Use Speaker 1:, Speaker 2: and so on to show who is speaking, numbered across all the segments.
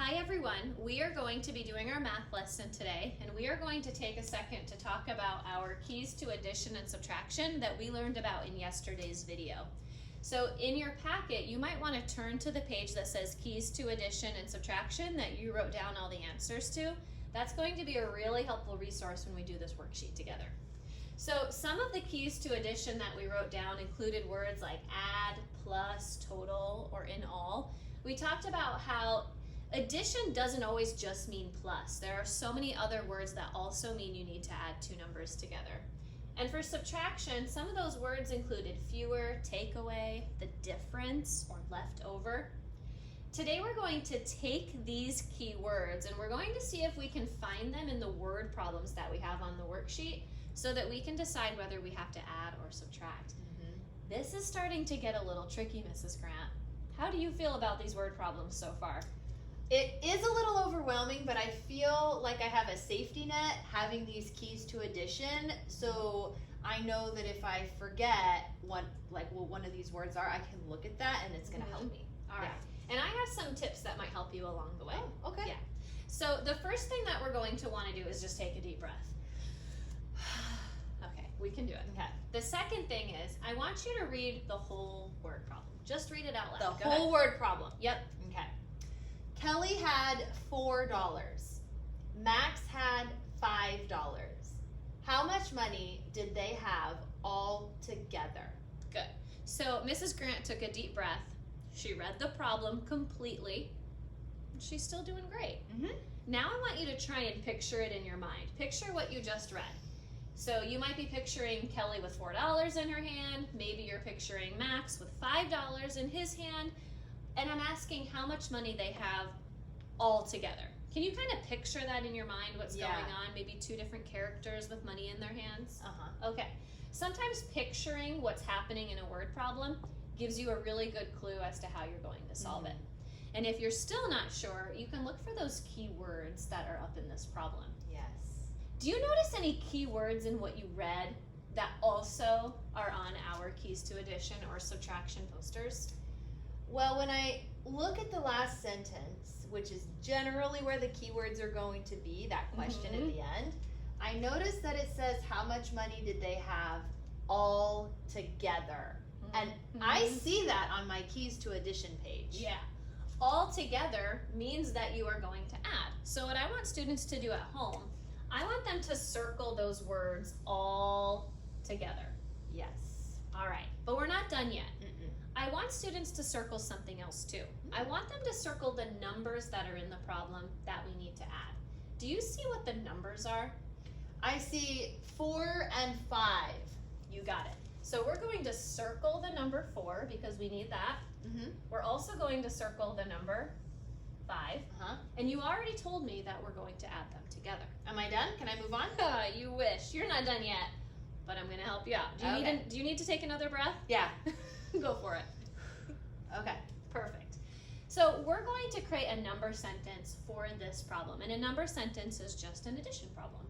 Speaker 1: Hi everyone, we are going to be doing our math lesson today, and we are going to take a second to talk about our keys to addition and subtraction that we learned about in yesterday's video. So in your packet, you might want to turn to the page that says keys to addition and subtraction that you wrote down all the answers to. That's going to be a really helpful resource when we do this worksheet together. So some of the keys to addition that we wrote down included words like add, plus, total, or in all. We talked about how addition doesn't always just mean plus. There are so many other words that also mean you need to add two numbers together. And for subtraction, some of those words included fewer, take away, the difference, or leftover. Today we're going to take these key words and we're going to see if we can find them in the word problems that we have on the worksheet so that we can decide whether we have to add or subtract. This is starting to get a little tricky, Mrs. Grant. How do you feel about these word problems so far?
Speaker 2: It is a little overwhelming, but I feel like I have a safety net having these keys to addition, so I know that if I forget what one of these words are, I can look at that and it's going to help me.
Speaker 1: All right. And I have some tips that might help you along the way.
Speaker 2: Oh, okay.
Speaker 1: Yeah. So the first thing that we're going to want to do is just take a deep breath. Okay, we can do it.
Speaker 2: Okay.
Speaker 1: The second thing is I want you to read the whole word problem. Just read it out loud.
Speaker 2: The whole word problem.
Speaker 1: Yep.
Speaker 2: Okay. Kelly had $4. Max had $5. How much money did they have all together?
Speaker 1: Good. So Mrs. Grant took a deep breath. She read the problem completely. She's still doing great. Now I want you to try and picture it in your mind. Picture what you just read. So you might be picturing Kelly with $4 in her hand. Maybe you're picturing Max with $5 in his hand. And I'm asking how much money they have all together. Can you kind of picture that in your mind, what's going on? Maybe two different characters with money in their hands? Okay. Sometimes picturing what's happening in a word problem gives you a really good clue as to how you're going to solve it. And if you're still not sure, you can look for those key words that are up in this problem.
Speaker 2: Yes.
Speaker 1: Do you notice any key words in what you read that also are on our keys to addition or subtraction posters?
Speaker 2: Well, when I look at the last sentence, which is generally where the keywords are going to be, that question at the end, I notice that it says how much money did they have all together. And I see that on my keys to addition page.
Speaker 1: Yeah. All together means that you are going to add. So what I want students to do at home, I want them to circle those words all together.
Speaker 2: Yes.
Speaker 1: All right, but we're not done yet. I want students to circle something else too. I want them to circle the numbers that are in the problem that we need to add. Do you see what the numbers are?
Speaker 2: I see 4 and 5.
Speaker 1: You got it. So we're going to circle the number 4 because we need that. We're also going to circle the number 5. And you already told me that we're going to add them together.
Speaker 2: Am I done? Can I move on?
Speaker 1: You wish. You're not done yet, but I'm going to help you out. Do you need to take another breath?
Speaker 2: Yeah.
Speaker 1: Go for it.
Speaker 2: Okay.
Speaker 1: Perfect. So we're going to create a number sentence for this problem. And a number sentence is just an addition problem.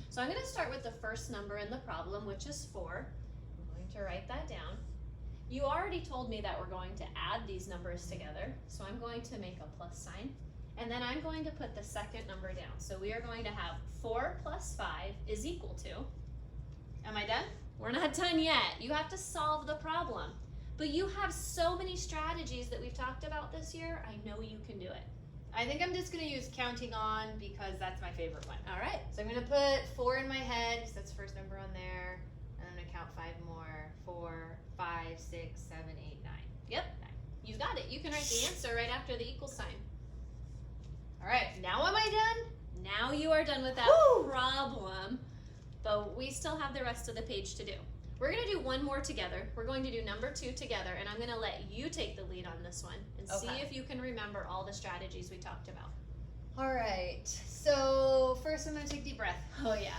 Speaker 1: So I'm going to start with the first number in the problem, which is 4. I'm going to write that down. You already told me that we're going to add these numbers together. So I'm going to make a plus sign. And then I'm going to put the second number down. So we are going to have 4 plus 5 is equal to.
Speaker 2: Am I done?
Speaker 1: We're not done yet. You have to solve the problem. But you have so many strategies that we've talked about this year. I know you can do it.
Speaker 2: I think I'm just going to use counting on because that's my favorite one.
Speaker 1: All right.
Speaker 2: So I'm going to put 4 in my head because that's the first number on there. And I'm going to count 5 more. 4, 5, 6, 7, 8, 9.
Speaker 1: Yep. 9. You got it. You can write the answer right after the equal sign.
Speaker 2: All right. Now am I done?
Speaker 1: Now you are done with that problem. But we still have the rest of the page to do. We're going to do one more together. We're going to do number 2 together, and I'm going to let you take the lead on this one and see if you can remember all the strategies we talked about.
Speaker 2: All right. So first I'm going to take a deep breath.
Speaker 1: Oh, yeah.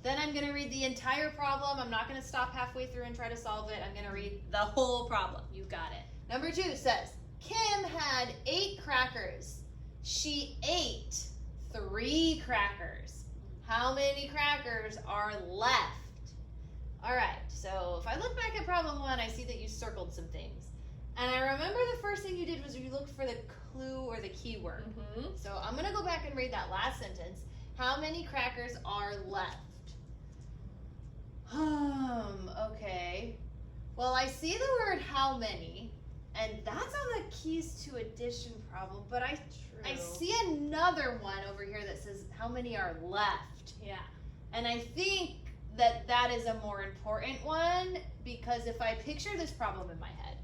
Speaker 2: Then I'm going to read the entire problem. I'm not going to stop halfway through and try to solve it. I'm going to read the whole problem.
Speaker 1: You got it.
Speaker 2: Number 2 says, Kim had 8 crackers. She ate 3 crackers. How many crackers are left? All right, so if I look back at problem 1, I see that you circled some things. And I remember the first thing you did was you looked for the clue or the keyword.
Speaker 1: Mm-hmm.
Speaker 2: So I'm gonna go back and read that last sentence. How many crackers are left? Okay. Well, I see the word how many, and that's on the keys to addition problem, but I see another one over here that says how many are left.
Speaker 1: Yeah.
Speaker 2: And I think that that is a more important one, because if I picture this problem in my head,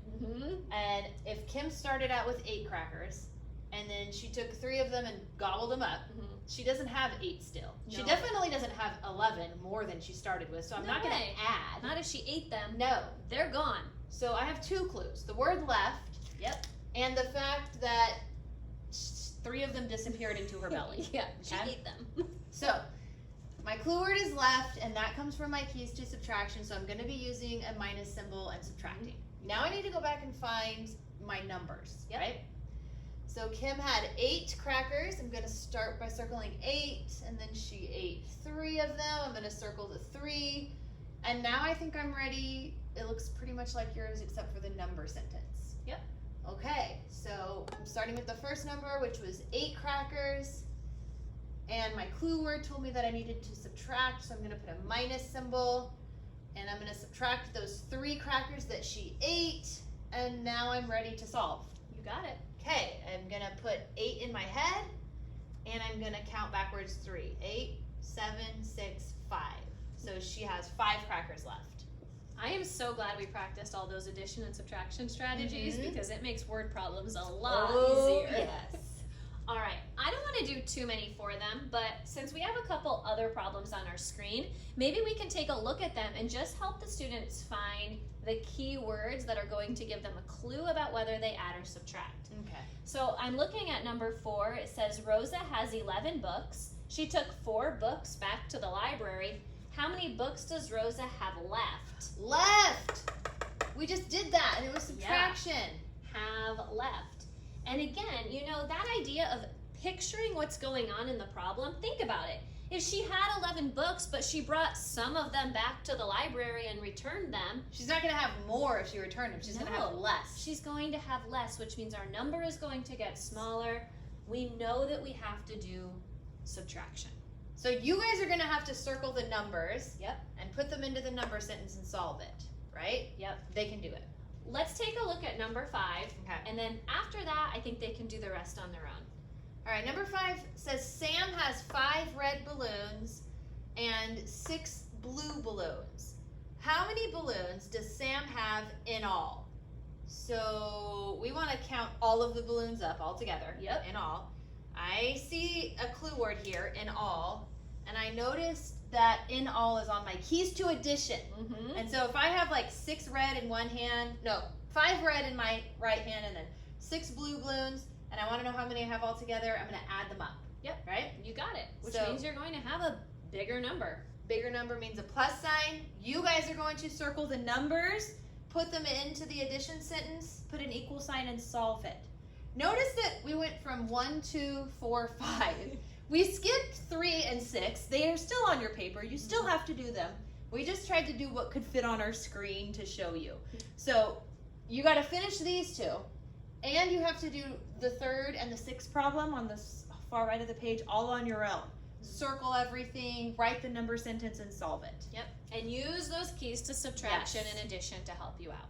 Speaker 2: and if Kim started out with 8 crackers, and then she took 3 of them and gobbled them up, she doesn't have 8 still.
Speaker 1: No.
Speaker 2: She definitely doesn't have 11 more than she started with, so I'm not going to add.
Speaker 1: Not if she ate them.
Speaker 2: No.
Speaker 1: They're gone.
Speaker 2: So I have 2 clues. The word left.
Speaker 1: Yep.
Speaker 2: And the fact that 3 of them disappeared into her belly.
Speaker 1: Yeah, she
Speaker 2: Okay?
Speaker 1: ate them.
Speaker 2: So my clue word is left, and that comes from my keys to subtraction, so I'm going to be using a minus symbol and subtracting. Now I need to go back and find my numbers, right? So Kim had 8 crackers. I'm going to start by circling 8, and then she ate 3 of them. I'm going to circle the 3, and now I think I'm ready. It looks pretty much like yours except for the number sentence.
Speaker 1: Yep.
Speaker 2: Okay, so I'm starting with the first number, which was 8 crackers, and my clue word told me that I needed to subtract, so I'm going to put a minus symbol, and I'm going to subtract those 3 crackers that she ate, and now I'm ready to solve.
Speaker 1: You got it.
Speaker 2: Okay, I'm going to put 8 in my head, and I'm going to count backwards 3. 8, 7, 6, 5. So she has 5 crackers left.
Speaker 1: I am so glad we practiced all those addition and subtraction strategies because it makes word problems a lot easier.
Speaker 2: Yes.
Speaker 1: All right, I don't want to do too many for them, but since we have a couple other problems on our screen, maybe we can take a look at them and just help the students find the key words that are going to give them a clue about whether they add or subtract.
Speaker 2: Okay.
Speaker 1: So I'm looking at number 4. It says Rosa has 11 books. She took 4 books back to the library. How many books does Rosa have left?
Speaker 2: Left! We just did that, and it was subtraction.
Speaker 1: Have left. And again, you know, that idea of picturing what's going on in the problem, think about it. If she had 11 books, but she brought some of them back to the library and returned them,
Speaker 2: She's not going to have more if she returned them. She's going to have less.
Speaker 1: she's going to have less, which means our number is going to get smaller. We know that we have to do subtraction.
Speaker 2: So you guys are going to have to circle the numbers.
Speaker 1: Yep.
Speaker 2: And put them into the number sentence and solve it, right?
Speaker 1: Yep.
Speaker 2: They can do it.
Speaker 1: Let's take a look at number 5,
Speaker 2: Okay.
Speaker 1: and then after that, I think they can do the rest on their own.
Speaker 2: All right, number 5 says Sam has 5 red balloons and 6 blue balloons. How many balloons does Sam have in all? So we want to count all of the balloons up all together.
Speaker 1: Yep.
Speaker 2: In all. I see a clue word here, in all, and I noticed that in all is on my keys to addition. And so if I have like 6 red in one hand, no, 5 red in my right hand and then 6 blue balloons, and I want to know how many I have all together, I'm going to add them up.
Speaker 1: Yep.
Speaker 2: Right?
Speaker 1: You got it, which
Speaker 2: So-
Speaker 1: means you're going to have a bigger number.
Speaker 2: Bigger number means a plus sign. You guys are going to circle the numbers, put them into the addition sentence, put an equal sign, and solve it. Notice that we went from 1, 2, 4, 5. We skipped 3 and 6. They are still on your paper. You still have to do them. We just tried to do what could fit on our screen to show you. So you got to finish these 2, and you have to do the 3rd and the 6th problem on the far right of the page all on your own. Circle everything, write the number sentence, and solve it.
Speaker 1: Yep. And use those keys to subtraction
Speaker 2: Yes.
Speaker 1: and addition to help you out.